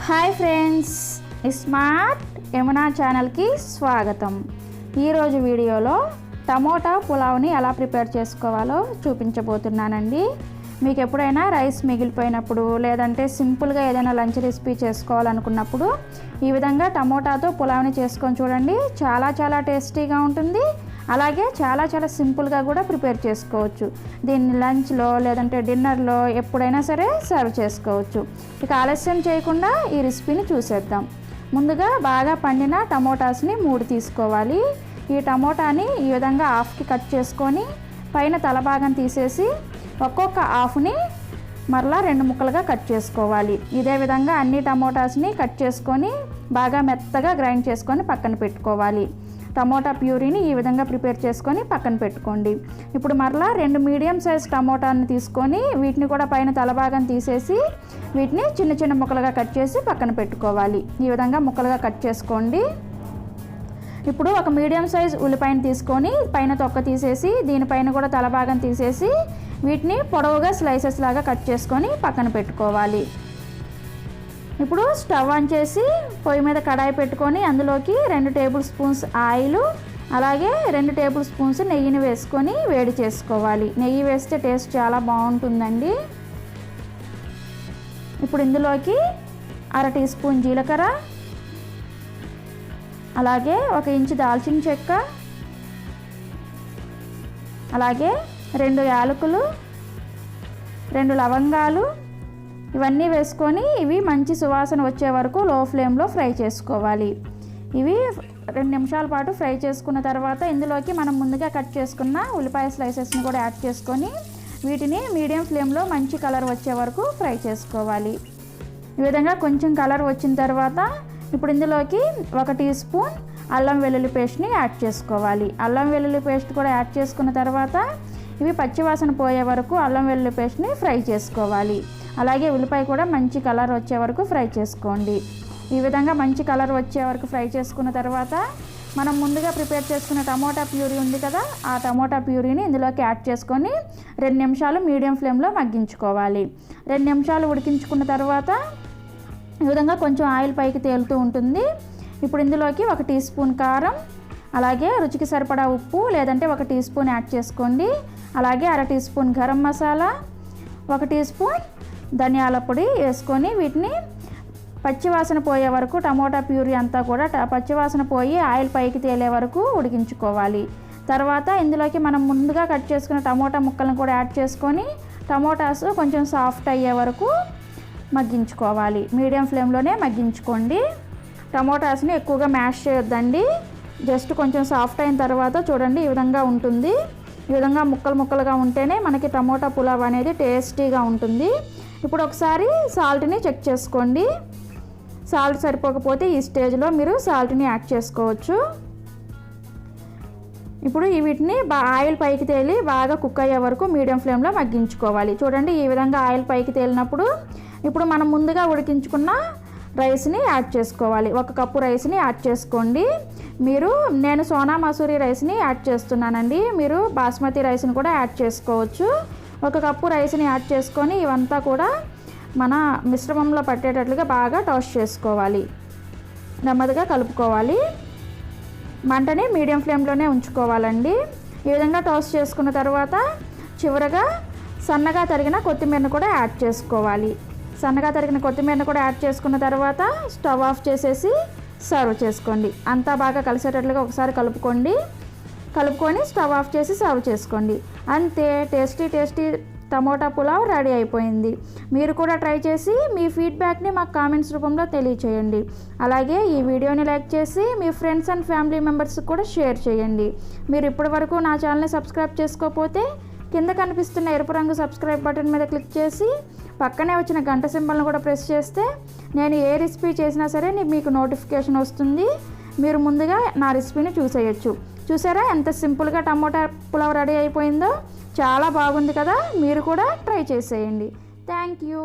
Hi friends, smart Yamuna ఛానల్కి స్వాగతం. ఈరోజు వీడియోలో టమోటా పులావ్ని ఎలా ప్రిపేర్ చేసుకోవాలో చూపించబోతున్నానండి. మీకు ఎప్పుడైనా రైస్ మిగిలిపోయినప్పుడు లేదంటే సింపుల్గా ఏదైనా లంచ్ రెసిపీ చేసుకోవాలనుకున్నప్పుడు ఈ విధంగా టమోటాతో పులావ్ని చేసుకొని చూడండి. చాలా టేస్టీగా ఉంటుంది. అలాగే చాలా సింపుల్గా కూడా ప్రిపేర్ చేసుకోవచ్చు. దీన్ని లంచ్లో లేదంటే డిన్నర్లో ఎప్పుడైనా సరే సర్వ్ చేసుకోవచ్చు. ఇక ఆలస్యం చేయకుండా ఈ రెసిపీని చూసేద్దాం. ముందుగా బాగా పండిన టమోటాస్ని 3 తీసుకోవాలి. ఈ టమోటాని ఈ విధంగా హాఫ్కి కట్ చేసుకొని పైన తల భాగం తీసేసి ఒక్కొక్క హాఫ్ని మరలా 2 ముక్కలుగా కట్ చేసుకోవాలి. ఇదే విధంగా అన్ని టమోటాస్ని కట్ చేసుకొని బాగా మెత్తగా గ్రైండ్ చేసుకొని పక్కన పెట్టుకోవాలి. టమోటా ప్యూరీని ఈ విధంగా ప్రిపేర్ చేసుకొని పక్కన పెట్టుకోండి. ఇప్పుడు మరలా 2 మీడియం సైజ్ టమోటాని తీసుకొని వీటిని కూడా పైన తలభాగం తీసేసి వీటిని చిన్న ముక్కలుగా కట్ చేసి పక్కన పెట్టుకోవాలి. ఈ విధంగా ముక్కలుగా కట్ చేసుకోండి. ఇప్పుడు ఒక మీడియం సైజ్ ఉల్లిపాయను తీసుకొని పైన తొక్క తీసేసి దీనిపైన కూడా తలభాగం తీసేసి వీటిని పొడవుగా స్లైసెస్ లాగా కట్ చేసుకొని పక్కన పెట్టుకోవాలి. ఇప్పుడు స్టవ్ ఆన్ చేసి పొయ్యి మీద కడాయి పెట్టుకొని అందులోకి 2 టేబుల్ స్పూన్స్ ఆయిల్ అలాగే 2 టేబుల్ స్పూన్స్ నెయ్యిని వేసుకొని వేడి చేసుకోవాలి. నెయ్యి వేస్తే టేస్ట్ చాలా బాగుంటుందండి. ఇప్పుడు ఇందులోకి 1/2 టీ స్పూన్ జీలకర్ర, అలాగే 1 ఇంచు దాల్చిన చెక్క, అలాగే 2 యాలకులు, 2 లవంగాలు ఇవన్నీ వేసుకొని ఇవి మంచి సువాసన వచ్చే వరకు లో ఫ్లేమ్లో ఫ్రై చేసుకోవాలి. ఇవి 2 నిమిషాల పాటు ఫ్రై చేసుకున్న తర్వాత ఇందులోకి మనం ముందుగా కట్ చేసుకున్న ఉల్లిపాయ స్లైసెస్ని కూడా యాడ్ చేసుకొని వీటిని మీడియం ఫ్లేమ్లో మంచి కలర్ వచ్చే వరకు ఫ్రై చేసుకోవాలి. ఈ విధంగా కొంచెం కలర్ వచ్చిన తర్వాత ఇప్పుడు ఇందులోకి 1 టీ స్పూన్ అల్లం వెల్లుల్లి పేస్ట్ని యాడ్ చేసుకోవాలి. అల్లం వెల్లుల్లి పేస్ట్ కూడా యాడ్ చేసుకున్న తర్వాత ఇవి పచ్చివాసన పోయే వరకు అల్లం వెల్లుల్లి పేస్ట్ని ఫ్రై చేసుకోవాలి. అలాగే ఉల్లిపాయ కూడా మంచి కలర్ వచ్చే వరకు ఫ్రై చేసుకోండి. ఈ విధంగా మంచి కలర్ వచ్చే వరకు ఫ్రై చేసుకున్న తర్వాత మనం ముందుగా ప్రిపేర్ చేసుకున్న టమోటా ప్యూరీ ఉంది కదా, ఆ టమోటా ప్యూరీని ఇందులోకి యాడ్ చేసుకొని 2 నిమిషాలు మీడియం ఫ్లేమ్లో మగ్గించుకోవాలి. 2 నిమిషాలు ఉడికించుకున్న తర్వాత ఈ విధంగా కొంచెం ఆయిల్ పైకి తేలుతూ ఉంటుంది. ఇప్పుడు ఇందులోకి 1 టీ స్పూన్ కారం, అలాగే రుచికి సరిపడా ఉప్పు లేదంటే 1 టీ స్పూన్ యాడ్ చేసుకోండి. అలాగే 1/2 teaspoon garam masala, 1 teaspoon ధనియాల పొడి వేసుకొని వీటిని పచ్చివాసన పోయే వరకు టమోటా ప్యూరీ అంతా కూడా పచ్చివాసన పోయి ఆయిల్ పైకి తేలే వరకు ఉడికించుకోవాలి. తర్వాత ఇందులోకి మనం ముందుగా కట్ చేసుకున్న టమోటా ముక్కలను కూడా యాడ్ చేసుకొని టమోటాస్ కొంచెం సాఫ్ట్ అయ్యే వరకు మగ్గించుకోవాలి. మీడియం ఫ్లేమ్లోనే మగ్గించుకోండి. టమోటాస్ని ఎక్కువగా మ్యాష్ చేయొద్దండి. జస్ట్ కొంచెం సాఫ్ట్ అయిన తర్వాత చూడండి ఈ విధంగా ఉంటుంది. ఈ విధంగా ముక్కలుగా ఉంటేనే మనకి టమోటా పులావ్ అనేది టేస్టీగా ఉంటుంది. ఇప్పుడు ఒకసారి సాల్ట్ని చెక్ చేసుకోండి. సాల్ట్ సరిపోకపోతే ఈ స్టేజ్లో మీరు సాల్ట్ని యాడ్ చేసుకోవచ్చు. ఇప్పుడు వీటిని ఆయిల్ పైకి తేలి బాగా కుక్ అయ్యే వరకు మీడియం ఫ్లేమ్లో మగ్గించుకోవాలి. చూడండి ఈ విధంగా ఆయిల్ పైకి తేలినప్పుడు ఇప్పుడు మనం ముందుగా ఉడికించుకున్న రైస్ని యాడ్ చేసుకోవాలి. 1 కప్పు రైస్ని యాడ్ చేసుకోండి. నేను సోనా మసూరి రైస్ని యాడ్ చేస్తున్నానండి. మీరు బాస్మతి రైస్ని కూడా యాడ్ చేసుకోవచ్చు. 1 కప్పు రైస్ని యాడ్ చేసుకొని ఇవంతా కూడా మన మిశ్రమంలో పట్టేటట్లుగా బాగా టోస్ట్ చేసుకోవాలి. నెమ్మదిగా కలుపుకోవాలి. మంటని మీడియం ఫ్లేమ్లోనే ఉంచుకోవాలండి. ఈ విధంగా టోస్ట్ చేసుకున్న తర్వాత చివరగా సన్నగా తరిగిన కొత్తిమీరను కూడా యాడ్ చేసుకోవాలి. సన్నగా తరిగిన కొత్తిమీరను కూడా యాడ్ చేసుకున్న తర్వాత స్టవ్ ఆఫ్ చేసేసి సర్వ్ చేసుకోండి. అంతా బాగా కలిసేటట్లుగా ఒకసారి కలుపుకొని స్టవ్ ఆఫ్ చేసి సర్వ్ చేసుకోండి. అంతే, టేస్టీ టమోటా పులావ్ రెడీ అయిపోయింది. మీరు కూడా ట్రై చేసి మీ ఫీడ్బ్యాక్ని మాకు కామెంట్స్ రూపంలో తెలియచేయండి. అలాగే ఈ వీడియోని లైక్ చేసి మీ ఫ్రెండ్స్ అండ్ ఫ్యామిలీ మెంబర్స్కి కూడా షేర్ చేయండి. మీరు ఇప్పటివరకు నా ఛానల్ని సబ్స్క్రైబ్ చేసుకోకపోతే కింద కనిపిస్తున్న ఎరుపు రంగు సబ్స్క్రైబ్ బటన్ మీద క్లిక్ చేసి పక్కనే వచ్చిన గంట సింబల్ని కూడా ప్రెస్ చేస్తే నేను ఏ రెసిపీ చేసినా సరే మీకు నోటిఫికేషన్ వస్తుంది. మీరు ముందుగా నా రెసిపీని చూసేయచ్చు. చూసారా ఎంత సింపుల్గా టమోటా పులావ్ రెడీ అయిపోయిందో? చాలా బాగుంది కదా, మీరు కూడా ట్రై చేసేయండి. Thank you.